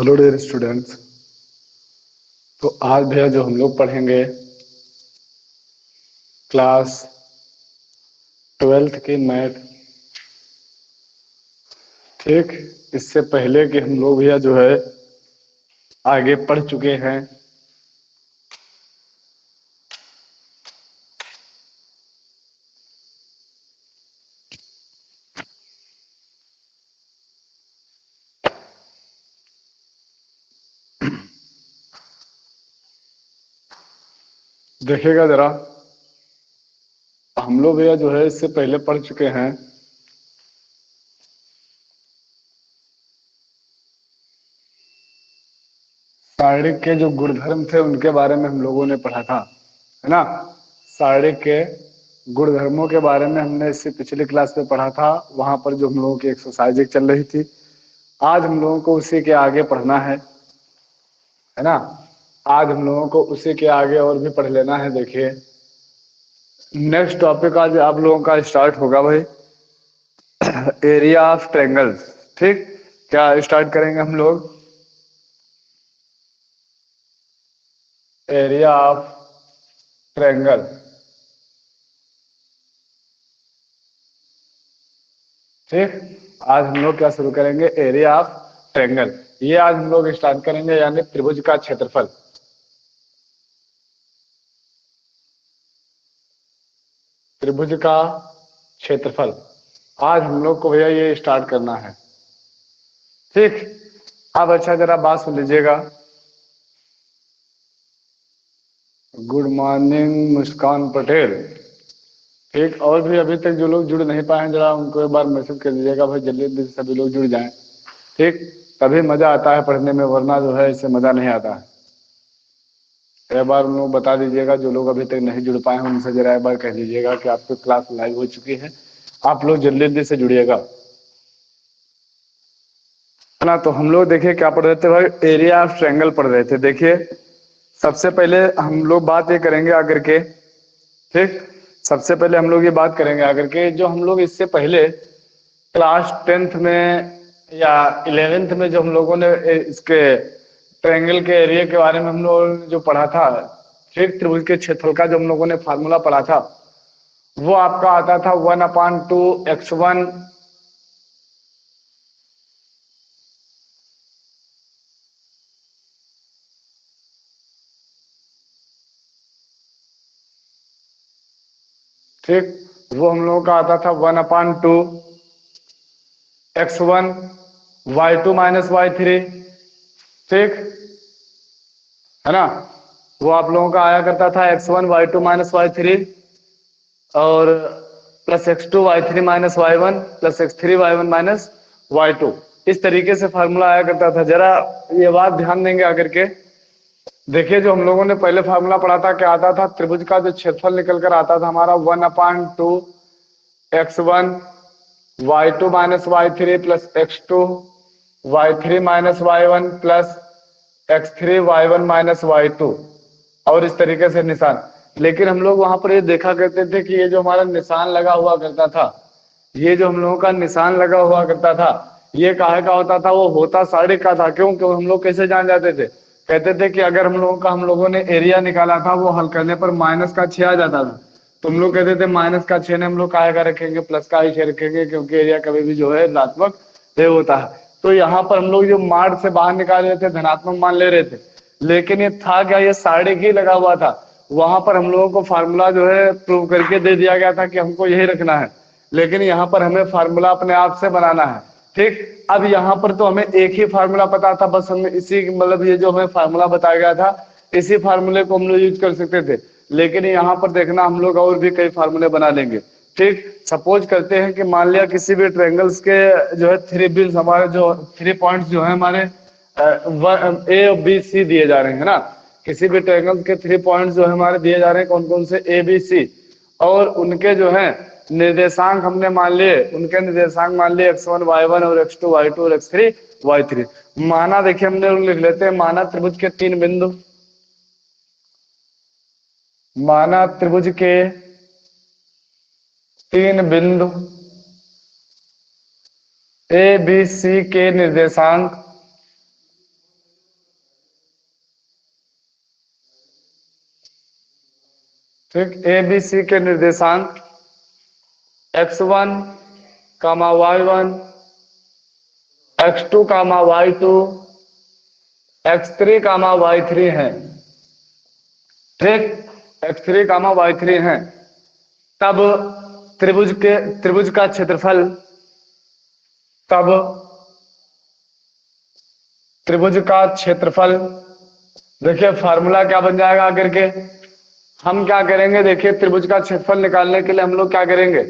Hello dear students. तो आज भैया जो हम लोग पढ़ेंगे क्लास 12th की मैथ। ठीक, इससे पहले कि हम लोग भैया जो है आगे पढ़ चुके हैं। देखिएगा जरा, हम लोग भैया जो है इससे पहले पढ़ चुके हैं सारणिक के जो गुणधर्म थे उनके बारे में हम लोगों ने पढ़ा था, है ना। सारणिक के गुणधर्मों के बारे में हमने इससे पिछली क्लास में पढ़ा था। वहां पर जो हम लोगों की एक्सरसाइज चल रही थी, आज हम लोगों को उसी के आगे पढ़ना है ना। आज हम लोगों को उसी के आगे और भी पढ़ लेना है। देखिए, नेक्स्ट टॉपिक आज आप लोगों का स्टार्ट होगा भाई, एरिया ऑफ ट्रायंगल्स। ठीक, क्या स्टार्ट करेंगे हम लोग? Area of triangle. ठीक, आज हम लोग क्या शुरू करेंगे? Area of triangle. ये आज हम लोग स्टार्ट करेंगे, यानी त्रिभुज का क्षेत्रफल। त्रिभुज का क्षेत्रफल आज हम लोग को भैया ये स्टार्ट करना है। ठीक, अब अच्छा जरा बात सुन लीजिएगा। गुड मॉर्निंग मुस्कान पटेल। ठीक, और भी अभी तक जो लोग जुड़ नहीं पाए हैं, जरा उनको एक बार मैसेज कर दीजिएगा भाई, जल्दी जल्दी से सभी लोग जुड़ जाएं। ठीक, तभी मजा आता है पढ़ने में, वरना जो है इससे मजा नहीं आता है। एक बार उन लोग बता दीजिएगा, जो लोग अभी तक नहीं जुड़ पाए हैं उनसे जरा एक बार कह दीजिएगा कि आपकी क्लास लाइव हो चुकी है, आप लोग जल्दी जल्दी से जुड़िएगा, है ना। तो हम लोग देखिए क्या पढ़ रहे थे भाई, एरिया ऑफ ट्रायंगल पढ़ रहे थे। देखिए, सबसे पहले हम लोग बात ये करेंगे आकर के। ठीक, सबसे पहले हम लोग ये बात करेंगे आकर के, जो हम लोग इससे पहले क्लास 10th में या 11th में जो हम लोगों ने इसके ट्रायंगल के एरिया के बारे में हम लोगों ने जो पढ़ा था, ठीक, त्रिभुज के क्षेत्रफल का जो हम लोगों ने फार्मूला पढ़ा था, वो आपका आता था 1/2 x1 ठीक, वो हम लोगों का आता था 1/2 x1 y2 - y3। ठीक, है ना। वो आप लोगों का आया करता था x1 y2 - y3 और plus x2 y3 - y1 plus x3 y1 - y2। इस तरीके से फार्मूला आया करता था। जरा ये बात ध्यान देंगे आकर के। देखिए, जो हम लोगों ने पहले फार्मूला पढ़ा था, क्या आता था? त्रिभुज का जो क्षेत्रफल निकल कर आता था हमारा 1/2 x1 y2 - y3 plus x2 y3 - y1 plus x3 y1 - y2, और इस तरीके से निशान। लेकिन हम लोग वहां पर ये देखा करते थे कि ये जो हमारा निशान लगा हुआ करता था, ये जो हम लोगों का निशान लगा हुआ करता था, ये काहे का होता था? वो होता सारणिक का था। क्यों? क्यों हम लोग कैसे जान जाते थे? कहते थे कि अगर हम लोगों ने एरिया निकाला था, वो हल करने पर -6 आ जाता था, तो हम लोग कहते थे -6 ने हम लोग काहे का रखेंगे, प्लस का ही रखेंगे, क्योंकि एरिया कभी भी जो है ऋणात्मक नहीं होता है। तो यहाँ पर हम लोग जो मार्ग से बाहर निकाल रहे थे, धनात्मक मान ले रहे थे, लेकिन ये था क्या? ये सारणिक ही लगा हुआ था। वहां पर हम लोगों को फार्मूला जो है प्रूव करके दे दिया गया था कि हमको यही रखना है, लेकिन यहाँ पर हमें फार्मूला अपने आप से बनाना है। ठीक, अब यहाँ पर तो हमें एक ही फार्मूला पता था, बस हमें इसी मतलब ये जो हमें फार्मूला बताया गया था, इसी फार्मूले को हम लोग यूज कर सकते थे। लेकिन यहाँ पर देखना, हम लोग और भी कई फार्मूले बना लेंगे। ठीक, सपोज करते हैं कि मान लिया किसी भी ट्रायंगल्स के जो है 3 बिंदु, हमारे जो 3 पॉइंट्स जो है हमारे ए और बी सी दिए जा रहे हैं ना। किसी भी ट्रायंगल के 3 पॉइंट्स जो है हमारे दिए जा रहे हैं, कौन कौन से? A B C. और उनके जो है निर्देशांक हमने मान लिए, उनके निर्देशांक मान लिए x1 y1 और x2 y2 और x3 y3। माना, देखिए हमने लिख लेते हैं, माना त्रिभुज के 3 बिंदु, माना त्रिभुज के 3 बिंदु ए बी सी के निर्देशांक ठीक, ए बी सी के निर्देशांक x1 कामा y1, x2 कामा y2, x3 कामा y3 है। ठीक, x3 कामा y3 है। तब त्रिभुज का क्षेत्रफल, तब त्रिभुज का क्षेत्रफल, देखिए फार्मूला क्या बन जाएगा आकर के, हम क्या करेंगे, देखिए त्रिभुज का क्षेत्रफल निकालने के लिए हम लोग क्या करेंगे,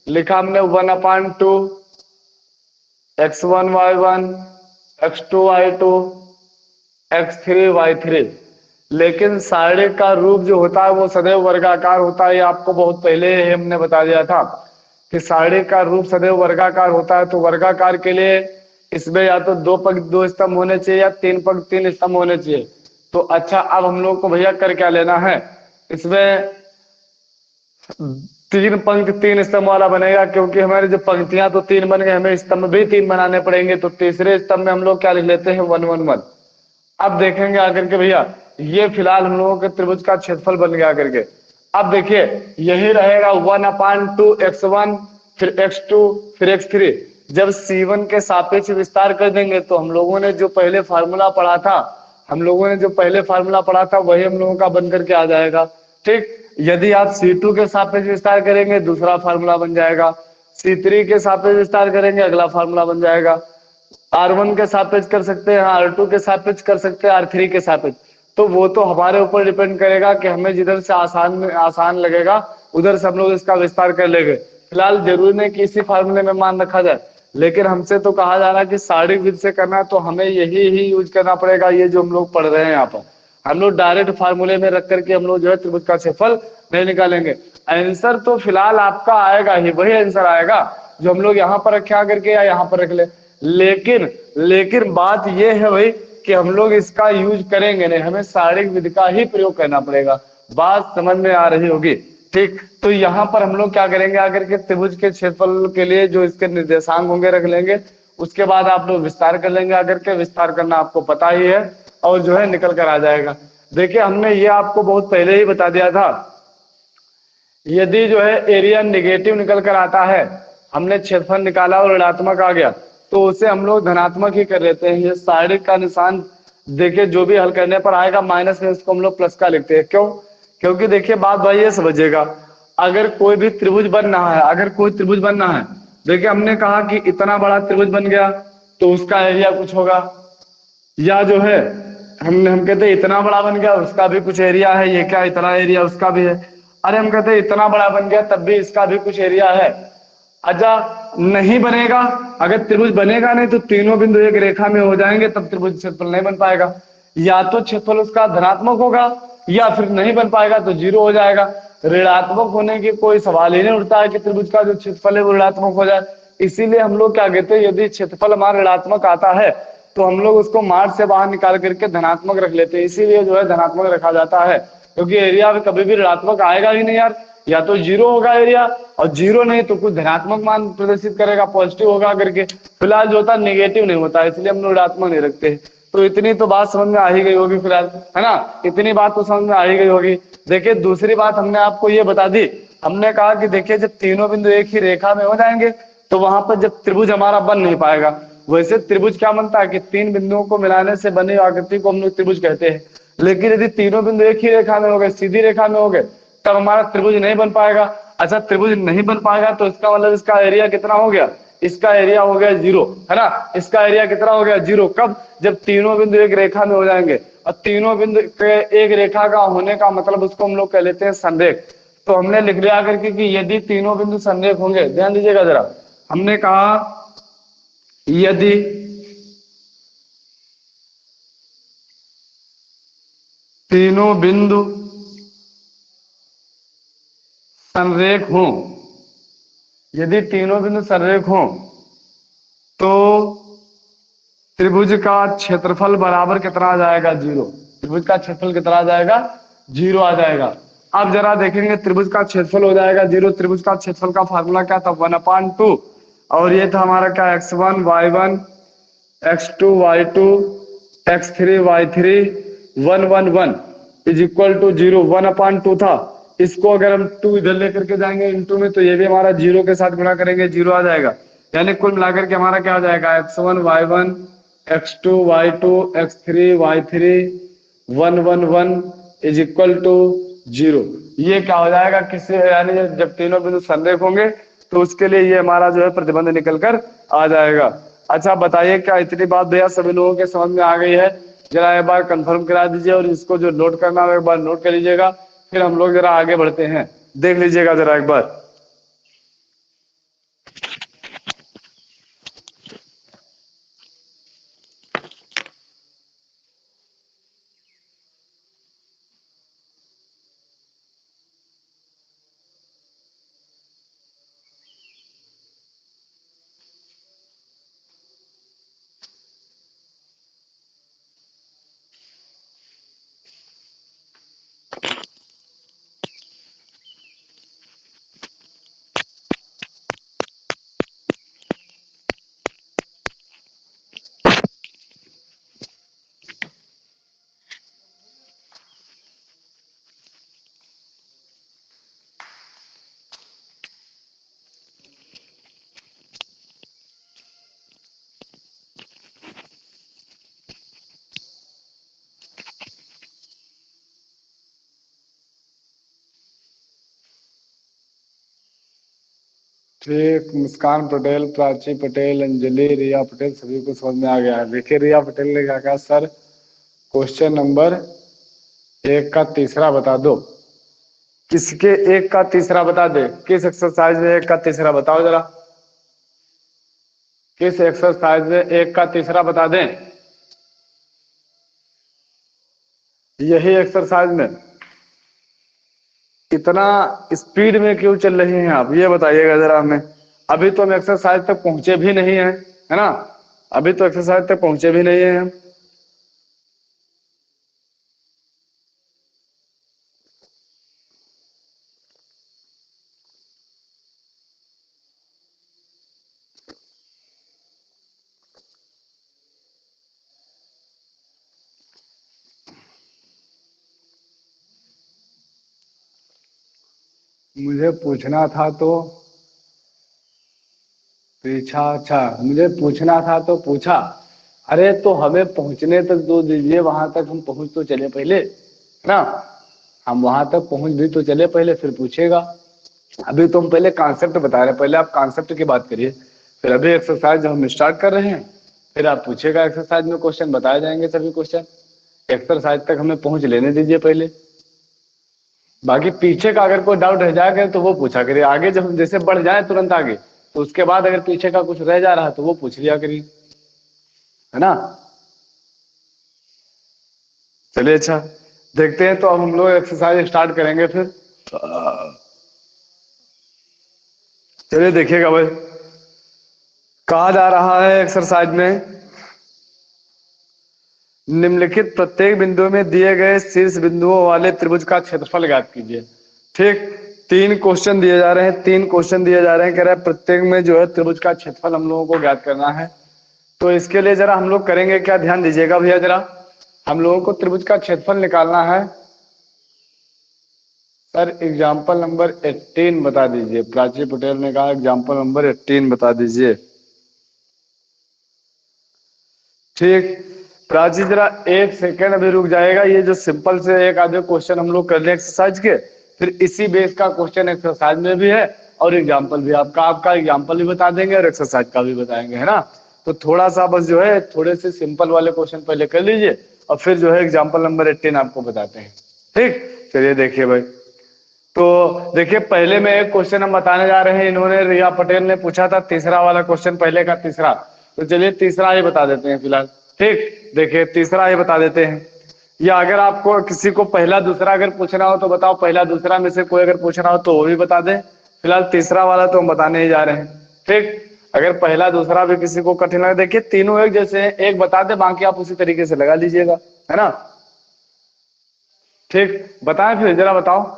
लिखा हमने 1/2 x1 y1 x2 y2 x3 y3। लेकिन सारणी का रूप जो होता है वो सदैव वर्गाकार होता है। ये आपको बहुत पहले हमने बता दिया था कि सारणी का रूप सदैव वर्गाकार होता है। तो वर्गाकार के लिए इसमें या तो दो पंक्ति दो स्तंभ होने चाहिए या तीन पंक्ति तीन स्तंभ होने चाहिए। तो अच्छा, अब हम लोग को भैया कर क्या लेना है, इसमें तीन पंक्ति तीन स्तंभ वाला बनेगा, क्योंकि हमारी जो पंक्तियां तो तीन बन गए, हमें स्तंभ भी तीन बनाने पड़ेंगे। तो तीसरे स्तंभ में हम लोग क्या लिख लेते हैं, 1 1 1। अब देखेंगे आकर के भैया, ये फिलहाल हम लोगों के त्रिभुज का क्षेत्रफल बन गया करके। अब देखिए यही रहेगा 1/2 x1 फिर x2 फिर x3। जब c1 के सापेक्ष विस्तार कर देंगे तो हम लोगों ने जो पहले फार्मूला पढ़ा था, वही हम लोगों का बन करके आ जाएगा। ठीक, यदि आप c2 के सापेक्ष विस्तार करेंगे दूसरा फार्मूला बन जाएगा, c3 के सापेक्ष विस्तार करेंगे अगला फार्मूला बन जाएगा, R1 के सापेक्ष कर सकते हैं, R2 के सापेक्ष कर सकते हैं, R3 के सापेक्ष। तो वो तो हमारे ऊपर डिपेंड करेगा कि हमें जिधर से आसान लगेगा उधर से हम लोग इसका विस्तार कर लेंगे। फिलहाल जरूरी नहीं कि इसी फार्मूले में मान रखा जाए, लेकिन हमसे तो कहा जा रहा है कि सारणी विधि से करना है, तो हमें यही ही यूज करना पड़ेगा। ये जो हम लोग पढ़ रहे हैं यहाँ पर, हम लोग डायरेक्ट फार्मूले में रख करके हम लोग जो है त्रिभुज का क्षेत्रफल नहीं निकालेंगे। आंसर तो फिलहाल आपका आएगा ही, वही आंसर आएगा जो हम लोग यहाँ पर रखे आकर के या यहाँ पर रख ले। लेकिन बात ये है भाई कि हम लोग इसका यूज करेंगे नहीं, हमें सारणिक विधि का ही प्रयोग करना पड़ेगा। बात समझ में आ रही होगी। ठीक, तो यहाँ पर हम लोग क्या करेंगे, आकर के त्रिभुज के क्षेत्रफल के लिए जो इसके निर्देशांक होंगे रख लेंगे, उसके बाद आप लोग विस्तार कर लेंगे। आकर के विस्तार करना आपको पता ही है और जो है निकल कर आ जाएगा। देखिए हमने ये आपको बहुत पहले ही बता दिया था, यदि जो है एरिया निगेटिव निकल कर आता है, हमने क्षेत्रफल निकाला और ऋणात्मक आ गया तो उसे हम लोग धनात्मक ही कर लेते हैं। ये सारणी का निशान देखिए जो भी हल करने पर आएगा माइनस में, उसको हम लोग प्लस का लिखते हैं। क्यों? क्योंकि देखिए बात भाई ये समझिएगा, अगर कोई भी त्रिभुज बन रहा है, देखिए हमने कहा कि इतना बड़ा त्रिभुज बन गया तो उसका एरिया कुछ होगा, या जो है हम कहते हैं इतना बड़ा बन गया उसका भी कुछ एरिया है, ये क्या इतना एरिया उसका भी है। अरे हम कहते हैं इतना बड़ा बन गया तब भी इसका भी कुछ एरिया है। अच्छा नहीं बनेगा, अगर त्रिभुज बनेगा नहीं तो तीनों बिंदु एक रेखा में हो जाएंगे, तब त्रिभुज क्षेत्रफल नहीं बन पाएगा। या तो क्षेत्रफल उसका धनात्मक होगा या फिर नहीं बन पाएगा तो जीरो हो जाएगा। ऋणात्मक होने की कोई सवाल ही नहीं उठता है कि त्रिभुज का जो क्षेत्रफल है वो ऋणात्मक हो जाए। इसीलिए हम लोग क्या कहते हैं, यदि क्षेत्रफल हमारा ऋणात्मक आता है तो हम लोग उसको मार्ग से बाहर निकाल करके धनात्मक रख लेते हैं। इसीलिए जो है धनात्मक रखा जाता है, क्योंकि एरिया में कभी भी ऋणात्मक आएगा ही नहीं यार, या तो जीरो होगा एरिया, और जीरो नहीं तो कुछ धनात्मक मान प्रदर्शित करेगा, पॉजिटिव होगा करके। फिलहाल जो होता है नेगेटिव नहीं होता, इसलिए हम लोग ऋणात्मक नहीं रखते। तो इतनी तो बात समझ में आ ही गई होगी फिलहाल, है ना, इतनी बात तो समझ में आ ही गई होगी। देखिए दूसरी बात हमने आपको ये बता दी, हमने कहा कि देखिए जब तीनों बिंदु एक ही रेखा में हो जाएंगे तो वहां पर जब त्रिभुज हमारा बन नहीं पाएगा। वैसे त्रिभुज क्या बनता है कि तीन बिंदुओं को मिलाने से बनी आकृति को हम लोग त्रिभुज कहते हैं। लेकिन यदि तीनों बिंदु एक ही रेखा में हो गए, सीधी रेखा में हो गए, तब हमारा त्रिभुज नहीं बन पाएगा। अच्छा त्रिभुज नहीं बन पाएगा तो इसका मतलब इसका एरिया कितना हो गया, इसका एरिया हो गया जीरो, है ना। इसका एरिया कितना हो गया, जीरो। कब? जब तीनों बिंदु एक रेखा में हो जाएंगे। और तीनों बिंदु एक रेखा का होने का मतलब उसको हम लोग कह लेते हैं संरेख। तो हमने लिख लिया करके कि यदि तीनों बिंदु संरेख होंगे, ध्यान दीजिएगा जरा, हमने कहा यदि तीनों बिंदु संरेख हों, यदि तीनों बिंदु संरेख हों तो त्रिभुज का क्षेत्रफल बराबर कितना आ जाएगा, जीरो। त्रिभुज का क्षेत्रफल कितना आ जाएगा, जीरो आ जाएगा। अब जरा देखेंगे त्रिभुज का क्षेत्रफल हो जाएगा जीरो। त्रिभुज का क्षेत्रफल का फार्मूला क्या था, 1/2, और ये था हमारा क्या, x1 y1 x2 y2 x3 y3 1 1 1 is equal to zero. 1/2 था, इसको अगर हम 2 इधर लेकर के जाएंगे इनटू में, तो ये भी हमारा 0 के साथ गुणा करेंगे 0 आ जाएगा। यानी कुल मिलाकर के हमारा क्या हो जाएगा, x1 y1 x2 y2 x3 y3 1 1 1 is equal to 0। ये क्या हो जाएगा, किसी यानी जब तीनों बिंदु संरेख होंगे तो उसके लिए ये हमारा जो है प्रतिबंध निकल कर आ जाएगा। अच्छा बताइए, क्या इतनी बात भैया सभी लोगों के समझ में आ गई है? जरा एक बार कंफर्म करा दीजिए, और इसको जो नोट करना है एक बार नोट कर लीजिएगा, फिर हम लोग जरा आगे बढ़ते हैं। देख लीजिएगा जरा एक बार। ठीक, मुस्कान पटेल, प्राची पटेल, अंजलि, रिया पटेल सभी को समझ में आ गया है। देखिए रिया पटेल ने क्या कहा, सर क्वेश्चन नंबर 1 का तीसरा बता दो। किसके 1 का तीसरा बता दे, किस एक्सरसाइज में 1 का तीसरा बताओ जरा, किस एक्सरसाइज में 1 का तीसरा बता दें। यही एक्सरसाइज में। इतना स्पीड में क्यों चल रही हैं आप, ये बताइएगा जरा हमें। अभी तो हम एक्सरसाइज तक पहुंचे भी नहीं है, है ना? अभी तो एक्सरसाइज तक पहुंचे भी नहीं है हम। मुझे पूछना था तो पूछा, अच्छा मुझे पूछना था तो पूछा। अरे तो हमें पहुंचने तक दो दीजिए, वहां तक हम पहुंच तो चले पहले, है ना? हम वहां तक पहुंच भी तो चले पहले, फिर पूछेगा। अभी तो हम पहले कॉन्सेप्ट बता रहे हैं, पहले आप कॉन्सेप्ट की बात करिए, फिर अभी एक्सरसाइज हम स्टार्ट कर रहे हैं, फिर आप पूछेगा। एक्सरसाइज में क्वेश्चन बताए जाएंगे सभी क्वेश्चन, एक्सरसाइज तक हमें पहुंच लेने दीजिए पहले। बाकी पीछे का अगर कोई डाउट रह जाएगा तो वो पूछा करिए, आगे जब हम जैसे बढ़ जाए तुरंत आगे, तो उसके बाद अगर पीछे का कुछ रह जा रहा है तो वो पूछ लिया करिए, है ना? चलिए अच्छा, देखते हैं। तो अब हम लोग एक्सरसाइज स्टार्ट करेंगे फिर। चलिए देखिएगा भाई, कहा जा रहा है एक्सरसाइज में, निम्नलिखित प्रत्येक बिंदु में दिए गए शीर्ष बिंदुओं वाले त्रिभुज का क्षेत्रफल ज्ञात कीजिए। ठीक, 3 क्वेश्चन दिए जा रहे हैं, 3 क्वेश्चन दिए जा रहे हैं। कह रहे हैं प्रत्येक में जो है त्रिभुज का क्षेत्रफल हम लोगों को ज्ञात करना है। तो इसके लिए जरा हम लोग करेंगे क्या, ध्यान दीजिएगा भैया जरा। हम लोगों को त्रिभुज का क्षेत्रफल निकालना है। सर एग्जाम्पल नंबर 18 बता दीजिए, प्राची पटेल ने कहा एग्जाम्पल नंबर 18 बता दीजिए। ठीक, प्राची जरा 1 सेकेंड अभी रुक जाएगा। ये जो सिंपल से एक आधे क्वेश्चन हम लोग कर लें एक्सरसाइज के, फिर इसी बेस का क्वेश्चन एक्सरसाइज में भी है, और एग्जाम्पल भी आपका एग्जाम्पल भी बता देंगे और एक्सरसाइज का भी बताएंगे, है ना? तो थोड़ा सा बस जो है थोड़े से सिंपल वाले क्वेश्चन पहले कर लीजिए, और फिर जो है एग्जाम्पल नंबर 18 आपको बताते हैं। ठीक, चलिए देखिए भाई। तो देखिए पहले में एक क्वेश्चन हम बताने जा रहे हैं, इन्होंने रिया पटेल ने पूछा था तीसरा वाला क्वेश्चन, पहले का तीसरा। तो चलिए तीसरा ही बता देते हैं फिलहाल। ठीक, देखिए तीसरा ही बता देते हैं। या अगर आपको किसी को पहला दूसरा अगर पूछना हो तो बताओ, पहला दूसरा में से कोई अगर पूछना हो तो वो भी बता दें। फिलहाल तीसरा वाला तो हम बताने ही जा रहे हैं। ठीक, अगर पहला दूसरा भी किसी को कठिन लगे, देखिए तीनों एक जैसे हैं, एक बता दे बाकी आप उसी तरीके से लगा लीजिएगा, है ना? ठीक, बताएं फिर जरा बताओ।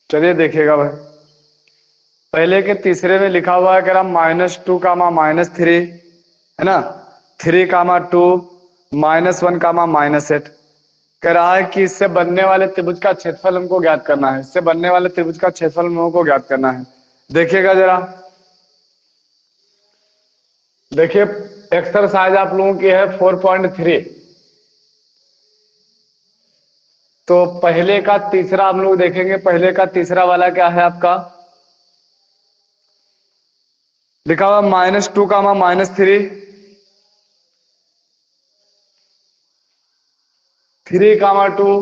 चलिए देखिएगा भाई, पहले के तीसरे में लिखा हुआ है कह रहा -2 कामा -3 है ना, 3 कामा 2 -1 कामा -8। कह रहा है कि इससे बनने वाले त्रिभुज का क्षेत्रफल हमको ज्ञात करना है, इससे बनने वाले त्रिभुज का क्षेत्रफल हमको ज्ञात करना है। देखिएगा जरा, देखिए एक्सरसाइज आप लोगों की है 4.3। तो पहले का तीसरा हम लोग देखेंगे, पहले का तीसरा वाला क्या है आपका, लिखा हुआ -2 कामा -3, 3 कामा 2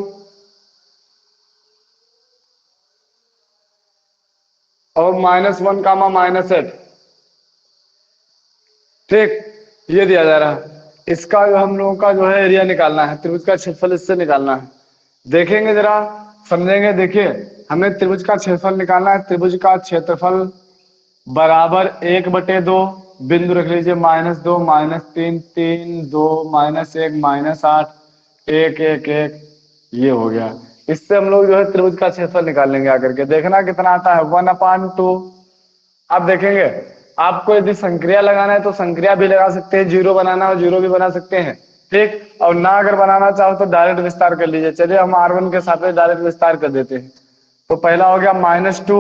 और -1 कामा -8। ठीक, ये दिया जा रहा है। इसका जो हम लोगों का जो है एरिया निकालना है, त्रिभुज का क्षेत्रफल इससे निकालना है। देखेंगे जरा, समझेंगे। देखिए हमें त्रिभुज का क्षेत्रफल निकालना है। त्रिभुज का क्षेत्रफल बराबर 1/2, बिंदु रख लीजिए -2 -3 3 2 -1 -8 1 1 1, ये हो गया। इससे हम लोग जो है त्रिभुज का क्षेत्रफल निकाल लेंगे आकर के। देखना कितना आता है, 1/2। अब देखेंगे, आपको यदि संक्रिया लगाना है तो संक्रिया भी लगा सकते हैं, जीरो बनाना हो जीरो भी बना सकते हैं। ठीक, और ना अगर बनाना चाहो तो डायरेक्ट विस्तार कर लीजिए। चलिए हम R1 के साथ डायरेक्ट विस्तार कर देते हैं। तो पहला हो गया -2,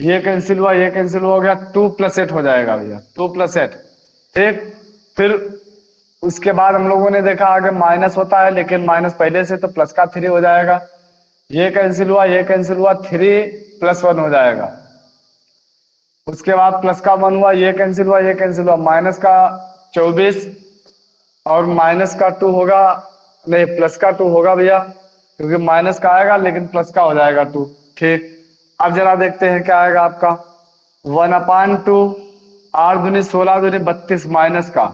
ये कैंसिल हुआ ये कैंसिल हो गया, 2 + 8 हो जाएगा भैया, 2 + 8। ठीक, फिर उसके बाद हम लोगों ने देखा आगे माइनस होता है, लेकिन माइनस पहले से तो प्लस का 3 हो जाएगा। ये कैंसिल हुआ ये कैंसिल हुआ, 3 + 1 हो जाएगा। उसके बाद प्लस का 1 हुआ, ये कैंसिल हुआ ये कैंसिल हुआ, माइनस का 24 और माइनस का 2 होगा, नहीं प्लस का 2 होगा भैया, क्योंकि माइनस का आएगा लेकिन प्लस का हो जाएगा 2। ठीक, अब जरा देखते हैं क्या आएगा आपका, 1/2, 8 दूनी 16 दूनी 32 माइनस का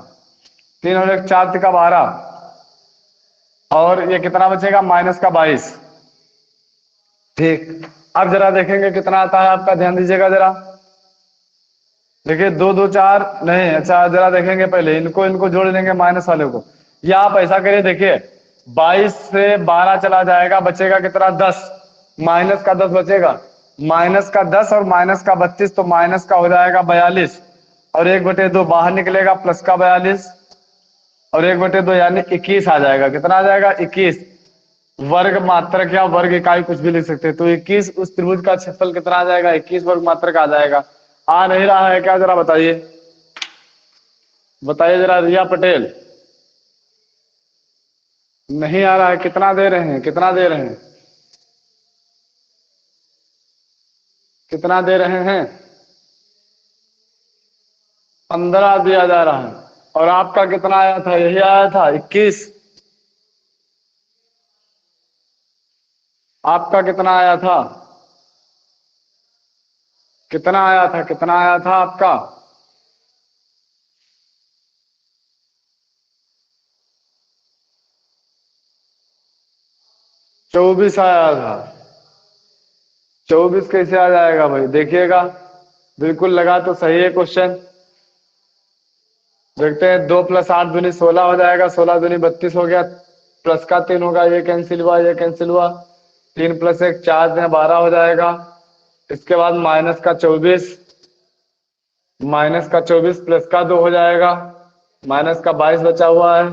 3 और 1 4 का 12, और ये कितना बचेगा माइनस का 22। ठीक, अब जरा देखेंगे कितना आता है आपका, ध्यान दीजिएगा जरा। देखिए 2 2 4 नहीं, अच्छा जरा देखेंगे पहले इनको, इनको जोड़ लेंगे माइनस वाले को। या आप ऐसा करिए, देखिए 22 से 12 चला जाएगा, बचेगा कितना 10, माइनस का 10 बचेगा, माइनस का 10 और माइनस का 32, तो माइनस का हो जाएगा 42 और 1/2 बाहर निकलेगा, प्लस का 42 और 1/2 यानी 21 आ जाएगा। कितना आ जाएगा 21। वर्ग मात्रक या वर्ग इकाई कुछ भी लिख सकते हैं। तो 21 उस त्रिभुज का क्षेत्रफल कितना आ जाएगा, 21 वर्ग मात्रक आ जाएगा। आ नहीं रहा है क्या, जरा बताइए, बताइए जरा रिया पटेल। नहीं आ रहा है, कितना दे रहे हैं, कितना दे रहे हैं, कितना दे रहे हैं, 15 दिया जा रहा है। और आपका कितना आया था, यही आया था 21। आपका कितना आया था, कितना आया था, कितना आया था आपका, चौबीस आया था। 24 कैसे आ जाएगा भाई, देखिएगा बिल्कुल लगा तो सही है क्वेश्चन। देखते हैं, 2 + 8 दूनी 16 हो जाएगा, 16 दूनी 32 हो गया, प्लस का 3 होगा, ये कैंसिल हुआ ये कैंसिल हुआ, 3 + 1 4 में 12 हो जाएगा। इसके बाद माइनस का 24, माइनस का 24 प्लस का 2 हो जाएगा, माइनस का 22 बचा हुआ है।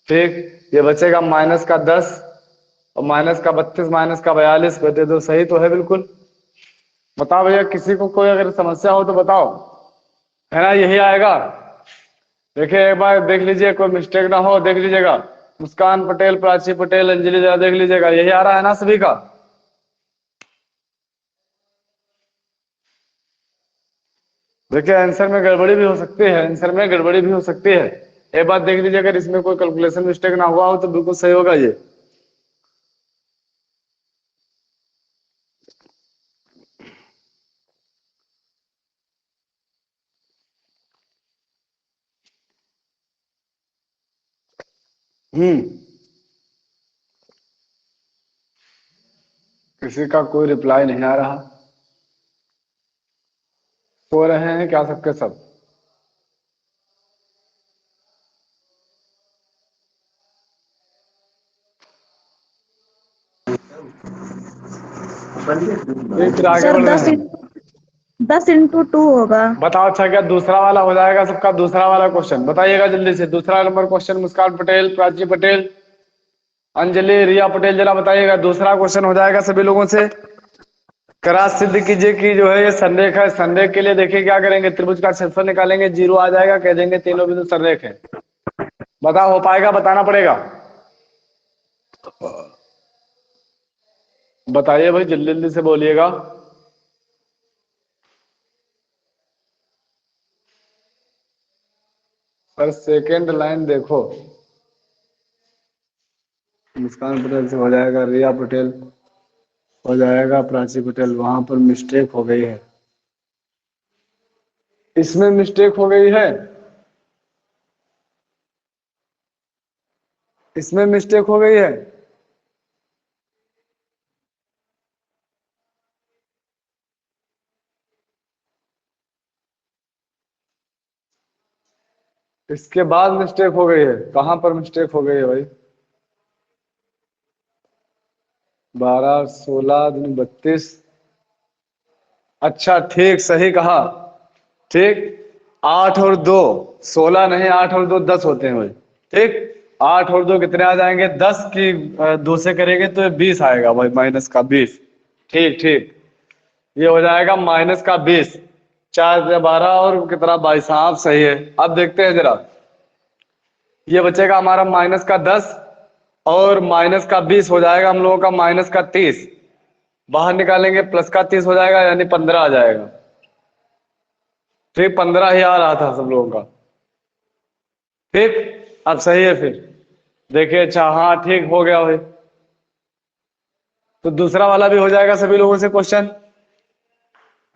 ठीक, ये बचेगा माइनस का 10 और माइनस का 32 माइनस का 42 बटे 2, सही तो है बिल्कुल। बताओ भैया, किसी को कोई अगर समस्या हो तो बताओ, है ना, यही आएगा। देखिए एक बार देख लीजिए, कोई मिस्टेक ना हो, देख लीजिएगा। मुस्कान पटेल, प्राची पटेल, अंजलि, जरा देख लीजिएगा, यही आ रहा है ना सभी का। देखिए आंसर में गड़बड़ी भी हो सकती है, आंसर में गड़बड़ी भी हो सकती है। एक बार देख लीजिए, अगर इसमें कोई कैलकुलेशन मिस्टेक ना हुआ हो तो बिल्कुल सही होगा ये। किसी का कोई रिप्लाई नहीं आ रहा, सो रहे हैं क्या सबके सब। फिर आगे सर बढ़ रहे हैं। 10 × 2 होगा। बताओ अच्छा क्या दूसरा वाला हो जाएगा सबका? दूसरा वाला क्वेश्चन बताइएगा जल्दी से। दूसरा नंबर क्वेश्चन मुस्कान पटेल, प्राची पटेल, अंजलि, रिया पटेल, जरा बताइएगा। दूसरा क्वेश्चन हो जाएगा सभी लोगों से। करा सिद्ध कीजिए कि जो है ये संरेख है। संरेख के लिए देखिए क्या करेंगे, त्रिभुज का क्षेत्रफल निकालेंगे, 0 आ जाएगा, कह देंगे तीनों बिंदु संरेख है। बताओ हो पाएगा? बताना पड़ेगा। बताइए भाई, जल्दी जल्दी से बोलिएगा। सर सेकेंड लाइन देखो। मुस्कान पटेल से हो जाएगा, रिया पटेल हो जाएगा, प्राची पटेल। वहां पर मिस्टेक हो गई है, इसमें मिस्टेक हो गई है, इसमें मिस्टेक हो गई है। इसके बाद मिस्टेक हो गई है। कहां पर मिस्टेक हो गई है भाई? 12 16 दूनी 32। अच्छा ठीक, सही कहा। ठीक, 8 और 2 16 नहीं, 8 और 2 10 होते हैं भाई। ठीक, 8 और 2 कितने आ जाएंगे? 10 की 2 से करेंगे तो 20 आएगा भाई, माइनस का 20। ठीक ठीक, ये हो जाएगा माइनस का 20। 4 से 12 और कितना? 22। हाँ सही है। अब देखते हैं जरा, ये बचेगा हमारा माइनस का 10 और माइनस का 20 हो जाएगा हम लोगों का माइनस का 30। बाहर निकालेंगे प्लस का 30 हो जाएगा, यानी 15 आ जाएगा। ठीक, 15 ही आ रहा था सब लोगों का। ठीक, अब सही है फिर। देखिए अच्छा, हाँ ठीक हो गया भाई। तो दूसरा वाला भी हो जाएगा सभी लोगों से क्वेश्चन।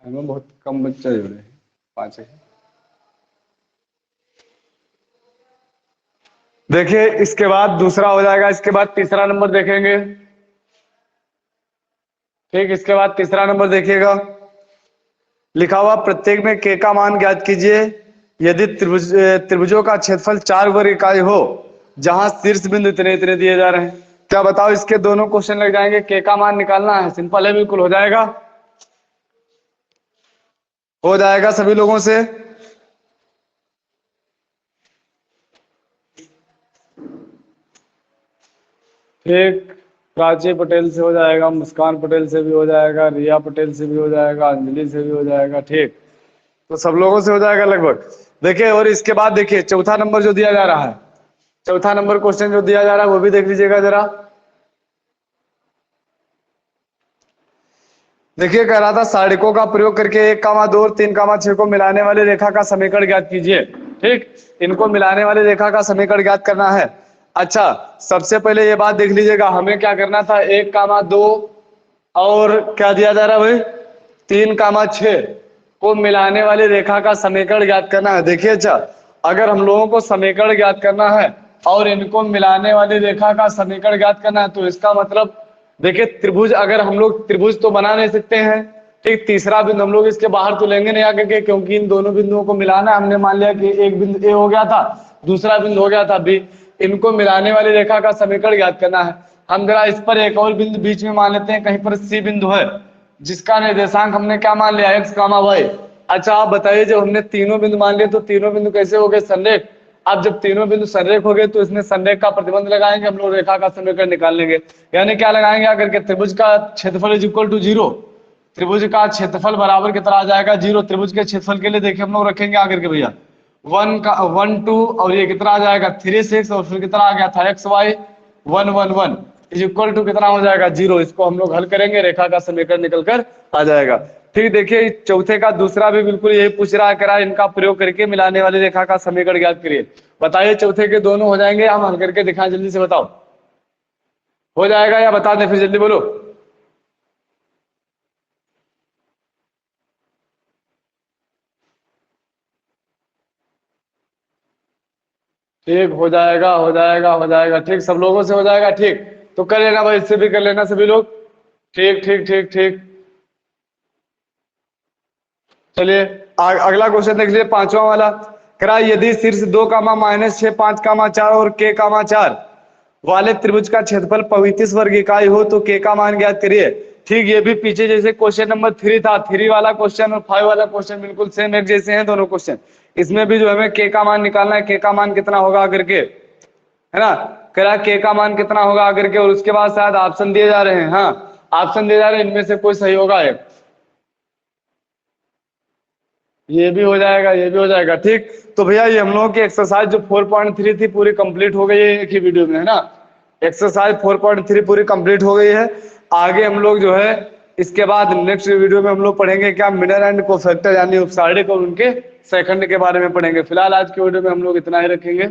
हमें बहुत कम बच्चे जुड़े हैं, 5 है। देखिए इसके बाद दूसरा हो जाएगा, इसके बाद तीसरा नंबर देखेंगे। ठीक, इसके बाद तीसरा नंबर देखिएगा। लिखा हुआ प्रत्येक में के का मान ज्ञात कीजिए यदि त्रिभुजों का क्षेत्रफल 4 वर्ग इकाई हो जहां शीर्ष बिंदु इतने इतने दिए जा रहे हैं। क्या बताओ, इसके दोनों क्वेश्चन लग जाएंगे। के का मान निकालना है, सिंपल है बिल्कुल, हो जाएगा। हो जाएगा सभी लोगों से। ठीक, प्राची पटेल से हो जाएगा, मुस्कान पटेल से भी हो जाएगा, रिया पटेल से भी हो जाएगा, अंजलि से भी हो जाएगा। ठीक, तो सब लोगों से हो जाएगा लगभग। देखिए और इसके बाद देखिए चौथा नंबर जो दिया जा रहा है, चौथा नंबर क्वेश्चन जो दिया जा रहा है वो भी देख लीजिएगा जरा। देखिए कह रहा था सारणिकों का प्रयोग करके 1, 2 और 3, 6 को मिलाने वाली रेखा का समीकरण ज्ञात कीजिए। ठीक, इनको मिलाने वाली रेखा का समीकरण ज्ञात करना है। अच्छा, सबसे पहले ये बात देख लीजिएगा, हमें क्या करना था, 1, 2 और क्या दिया जा रहा है भाई, 3, 6 को मिलाने वाली रेखा का समीकरण ज्ञात करना है। देखिए अच्छा, अगर हम लोगों को समीकरण ज्ञात करना है और इनको मिलाने वाली रेखा का समीकरण ज्ञात करना है, तो इसका मतलब देखिए त्रिभुज, अगर हम लोग त्रिभुज तो बना नहीं सकते हैं। ठीक, तीसरा बिंदु हम लोग इसके बाहर तो लेंगे नहीं आगे के, क्योंकि इन दोनों बिंदुओं को मिलाना है। हमने मान लिया कि एक बिंदु ए हो गया था, दूसरा बिंदु हो गया था बी। इनको मिलाने वाली रेखा का समीकरण ज्ञात करना है। हम जरा इस पर एक और बिंदु बीच में मान लेते हैं, कहीं पर सी बिंदु है जिसका निर्देशांक हमने क्या मान लिया, एक्स कामा वाई। अच्छा आप बताइए, जब हमने तीनों बिंदु मान लिए तो तीनों बिंदु कैसे हो गए, संरेख। अब जब तीनों बिंदु संरेख हो गए तो इसमें संरेख का प्रतिबंध लगाएंगे हम लोग, रेखा का समीकरण निकाल लेंगे। यानी क्या लगाएंगे आकर के, त्रिभुज का क्षेत्रफल इज इक्वल टू 0। त्रिभुज का क्षेत्रफल बराबर कितना आ जाएगा, 0। त्रिभुज के क्षेत्रफल के लिए देखिए हम लोग रखेंगे आकर के भैया 1 2 और ये कितना आ जाएगा 3 6 और फिर कितना आ गया था X Y 1 1 1 is equal to कितना हो जाएगा 0। इसको हम लोग हल करेंगे, रेखा का समीकरण निकल कर आ जाएगा। ठीक, देखिए चौथे का दूसरा भी बिल्कुल यही पूछ रहा है, करा इनका प्रयोग करके मिलाने वाली रेखा का समीकरण ज्ञात करिए। बताइए चौथे के दोनों हो जाएंगे, हम हल करके दिखाएं, जल्दी से बताओ हो जाएगा या बता दें, फिर जल्दी बोलो। ठीक, हो जाएगा हो जाएगा हो जाएगा। ठीक, सब लोगों से हो जाएगा। ठीक, तो कर लेना भाई, इससे भी कर लेना सभी लोग। ठीक ठीक ठीक ठीक, चलिए अगला क्वेश्चन देख लीजिए, पांचवा वाला। करा यदि शीर्ष 2, -6, 5, 4 और k, 4 वाले त्रिभुज का क्षेत्रफल 35 वर्ग इकाई हो तो k का मान ज्ञात करिए ठीक ये भी पीछे जैसे क्वेश्चन नंबर 3 था, 3 वाला क्वेश्चन और 5 वाला क्वेश्चन बिल्कुल सेम एक जैसे हैं दोनों क्वेश्चन। इसमें भी जो हमें के का मान निकालना है, के का मान कितना होगा आकर के, है ना, कह रहा के का मान कितना होगा आकर के, और उसके बाद शायद ऑप्शन दिए जा रहे हैं। हाँ ऑप्शन दिए जा रहे हैं, इनमें से कोई सही होगा एक, ये भी हो जाएगा, ये भी हो जाएगा। ठीक तो भैया ये हम लोगों की एक्सरसाइज जो 4.3 थी पूरी कंप्लीट हो गई है एक ही वीडियो में, है ना। एक्सरसाइज 4.3 पूरी कंप्लीट हो गई है। आगे हम लोग जो है इसके बाद नेक्स्ट वीडियो में हम लोग पढ़ेंगे क्या, मिनर एंड कोफैक्टर यानी उपसारिक और उनके सेकंड के बारे में पढ़ेंगे। फिलहाल आज के वीडियो में हम लोग इतना ही रखेंगे।